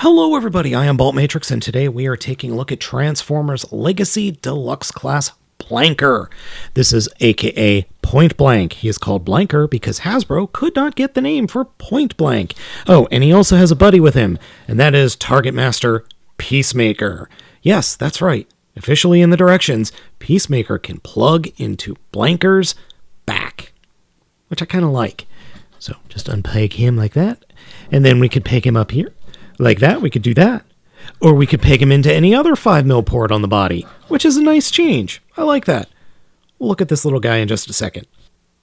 Hello everybody, I am Baltmatrix, and today we are taking a look at Transformers Legacy Deluxe Class Blanker. This is aka PointBlank. He is called Blanker because Hasbro could not get the name for PointBlank. Oh, and he also has a buddy with him, and that is Target Master Peacemaker. Yes, that's right. Officially in the directions, Peacemaker can plug into Blanker's back, which I kind of like. So just unpeg him like that, and then we could peg him up here. Like that, we could do that. Or we could peg him into any other 5mm port on the body, which is a nice change. I like that. We'll look at this little guy in just a second.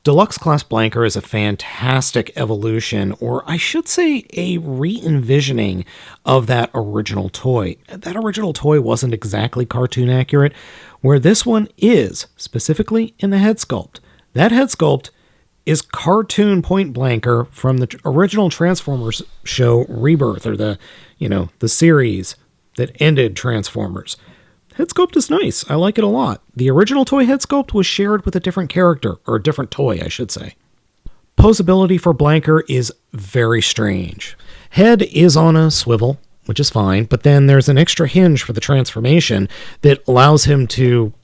Deluxe Class Blanker is a fantastic evolution, or I should say a re-envisioning of that original toy. That original toy wasn't exactly cartoon accurate, where this one is, specifically in the head sculpt. That head sculpt is cartoon Point Blanker from the original Transformers show Rebirth, or the series that ended Transformers. Head sculpt is nice. I like it a lot. The original toy head sculpt was shared with a different character, or a different toy, I should say. Posability for Blanker is very strange. Head is on a swivel, which is fine, but then there's an extra hinge for the transformation that allows him to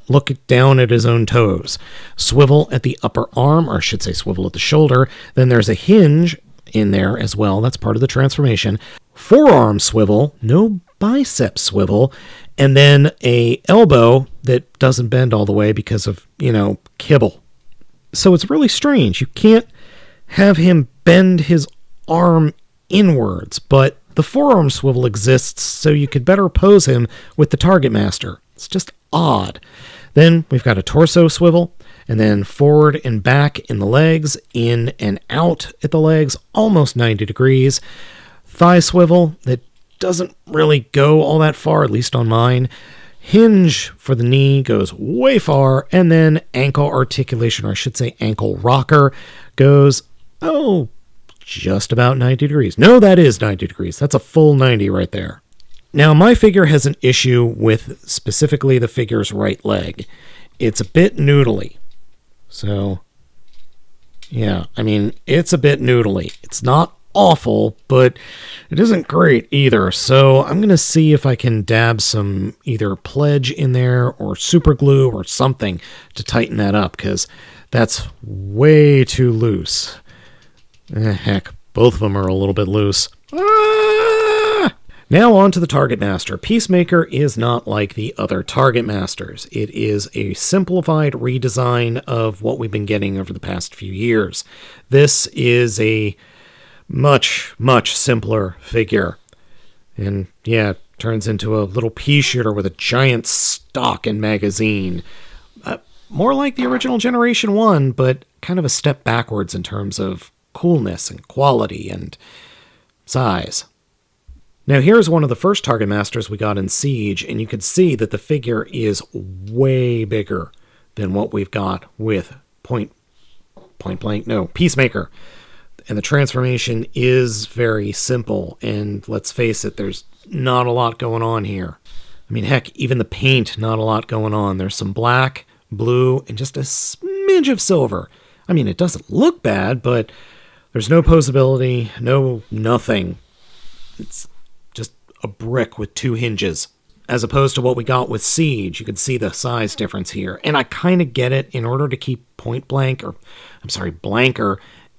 look down at his own toes. Swivel at the upper arm, or I should say swivel at the shoulder. Then there's a hinge in there as well. That's part of the transformation. Forearm swivel, no bicep swivel, and then a elbow that doesn't bend all the way because of, kibble. So it's really strange. You can't have him bend his arm inwards, but the forearm swivel exists so you could better pose him with the Target Master. It's just odd. Then we've got a torso swivel, and then forward and back in the legs, in and out at the legs, almost 90 degrees. Thigh swivel that doesn't really go all that far, at least on mine. Hinge for the knee goes way far, and then ankle articulation, or I should say ankle rocker, goes, just about 90 degrees. No, that is 90 degrees. That's a full 90 right there. Now, my figure has an issue with specifically the figure's right leg. It's a bit noodly. So, yeah, it's a bit noodly. It's not awful, but it isn't great either. So I'm going to see if I can dab some either pledge in there or super glue or something to tighten that up, because that's way too loose. Heck, both of them are a little bit loose. Now on to the Target Master. Peacemaker is not like the other Target Masters. It is a simplified redesign of what we've been getting over the past few years. This is a much, much simpler figure. And yeah, turns into a little pea shooter with a giant stock and magazine. More like the original Generation 1, but kind of a step backwards in terms of coolness and quality and size. Now here's one of the first Target Masters we got in Siege, and you can see that the figure is way bigger than what we've got with Peacemaker. And the transformation is very simple, and let's face it, there's not a lot going on here. Heck, even the paint, not a lot going on. There's some black, blue, and just a smidge of silver. It doesn't look bad, but there's no posability, nothing. It's just a brick with two hinges, as opposed to what we got with Siege. You can see the size difference here, and I kind of get it. In order to keep Blanker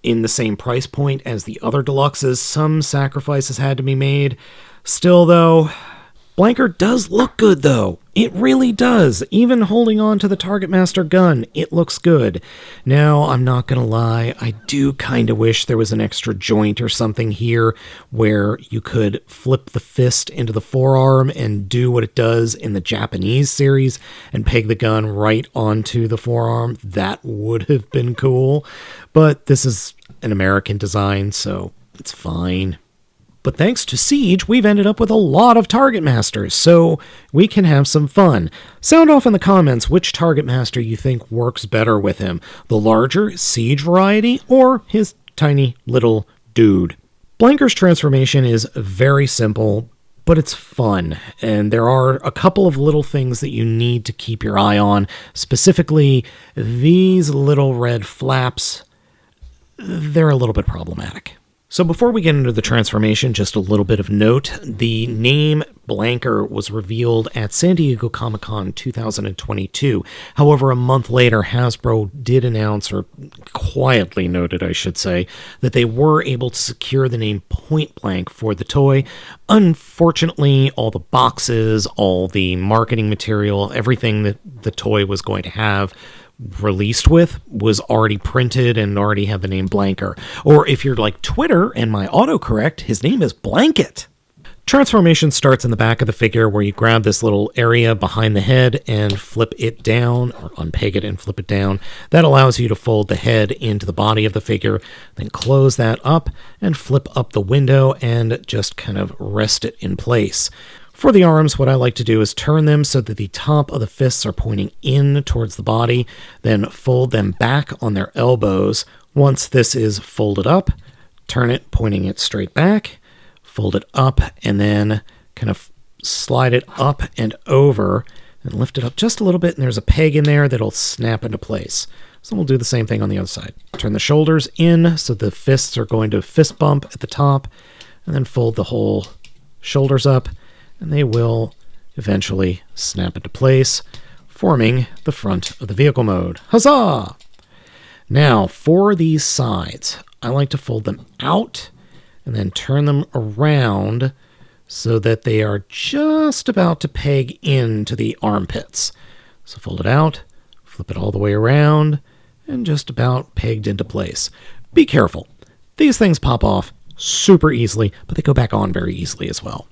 in the same price point as the other deluxes, some sacrifices had to be made. Still, though, Blanker does look good, though. It really does. Even holding on to the Target Master gun, it looks good. Now, I'm not gonna lie, I do kind of wish there was an extra joint or something here where you could flip the fist into the forearm and do what it does in the Japanese series and peg the gun right onto the forearm. That would have been cool. But this is an American design, so it's fine. But thanks to Siege, we've ended up with a lot of Target Masters, so we can have some fun. Sound off in the comments which Target Master you think works better with him. The larger Siege variety, or his tiny little dude. Blanker's transformation is very simple, but it's fun, and there are a couple of little things that you need to keep your eye on. Specifically, these little red flaps, they're a little bit problematic. So before we get into the transformation, just a little bit of note. The name Blanker was revealed at San Diego Comic-Con 2022. However, a month later, Hasbro did announce, or quietly noted, I should say, that they were able to secure the name PointBlank for the toy. Unfortunately, all the boxes, all the marketing material, everything that the toy was going to have released with was already printed and already had the name Blanker. Or if you're like Twitter and my autocorrect, his name is Blanket. Transformation starts in the back of the figure where you grab this little area behind the head and flip it down, or unpeg it and flip it down. That allows you to fold the head into the body of the figure, then close that up and flip up the window and just kind of rest it in place. For the arms, what I like to do is turn them so that the top of the fists are pointing in towards the body, then fold them back on their elbows. Once this is folded up, turn it, pointing it straight back, fold it up, and then kind of slide it up and over, and lift it up just a little bit, and there's a peg in there that'll snap into place. So we'll do the same thing on the other side. Turn the shoulders in so the fists are going to fist bump at the top, and then fold the whole shoulders up, and they will eventually snap into place, forming the front of the vehicle mode. Huzzah! Now, for these sides, I like to fold them out and then turn them around so that they are just about to peg into the armpits. So fold it out, flip it all the way around, and just about pegged into place. Be careful. These things pop off super easily, but they go back on very easily as well.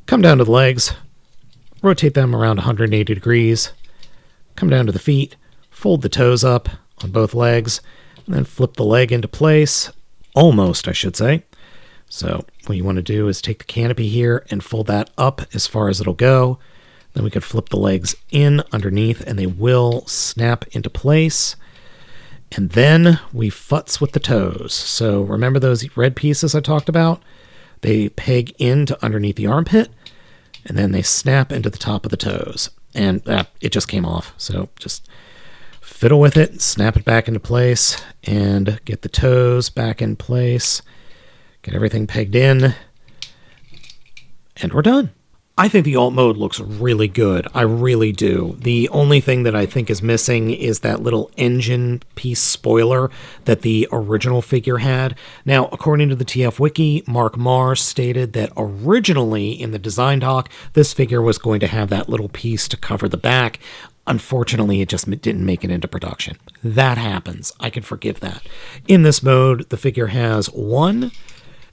Come down to the legs, rotate them around 180 degrees, come down to the feet, fold the toes up on both legs, and then flip the leg into place, almost, I should say. So what you want to do is take the canopy here and fold that up as far as it'll go. Then we can flip the legs in underneath, and they will snap into place. And then we futz with the toes. So remember those red pieces I talked about? They peg into underneath the armpit, and then they snap into the top of the toes. And it just came off. So just fiddle with it, snap it back into place, and get the toes back in place. Get everything pegged in, and we're done. I think the alt mode looks really good. I really do. The only thing that I think is missing is that little engine piece spoiler that the original figure had. Now, according to the TF Wiki, Mark Marr stated that originally in the design doc, this figure was going to have that little piece to cover the back. Unfortunately, it just didn't make it into production. That happens. I can forgive that. In this mode, the figure has 1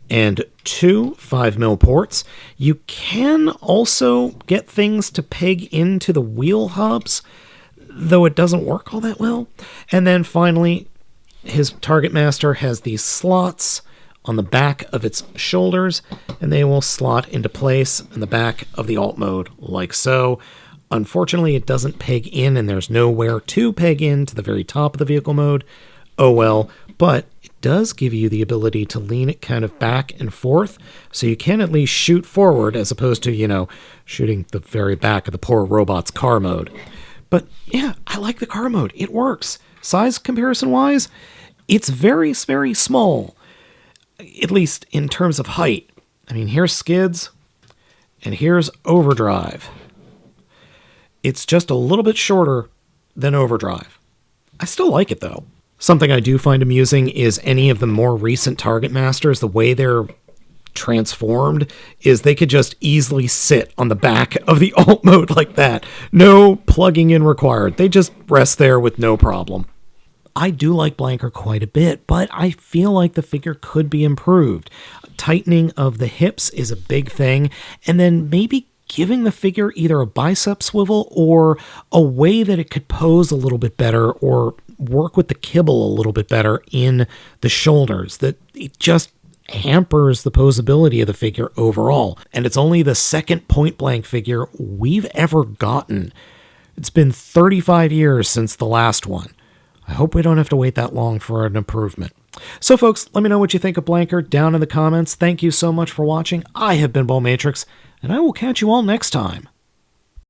and 2 5mm ports. You can also get things to peg into the wheel hubs, though it doesn't work all that well. And then finally, his Target Master has these slots on the back of its shoulders, and they will slot into place in the back of the alt mode, like so. Unfortunately, it doesn't peg in, and there's nowhere to peg in to the very top of the vehicle mode. Oh well, but it does give you the ability to lean it kind of back and forth, so you can at least shoot forward as opposed to, shooting the very back of the poor robot's car mode. But yeah, I like the car mode. It works. Size comparison-wise, it's very, very small, at least in terms of height. I mean, here's Skids, and here's Overdrive. It's just a little bit shorter than Overdrive. I still like it, though. Something I do find amusing is any of the more recent Target Masters, the way they're transformed is they could just easily sit on the back of the alt mode like that. No plugging in required. They just rest there with no problem. I do like Blanker quite a bit, but I feel like the figure could be improved. Tightening of the hips is a big thing, and then maybe giving the figure either a bicep swivel or a way that it could pose a little bit better or work with the kibble a little bit better in the shoulders. That it just hampers the posability of the figure overall. And it's only the second PointBlank figure we've ever gotten. It's been 35 years since the last one. I hope we don't have to wait that long for an improvement. So folks, let me know what you think of Blanker down in the comments. Thank you so much for watching. I have been Baltmatrix, and I will catch you all next time.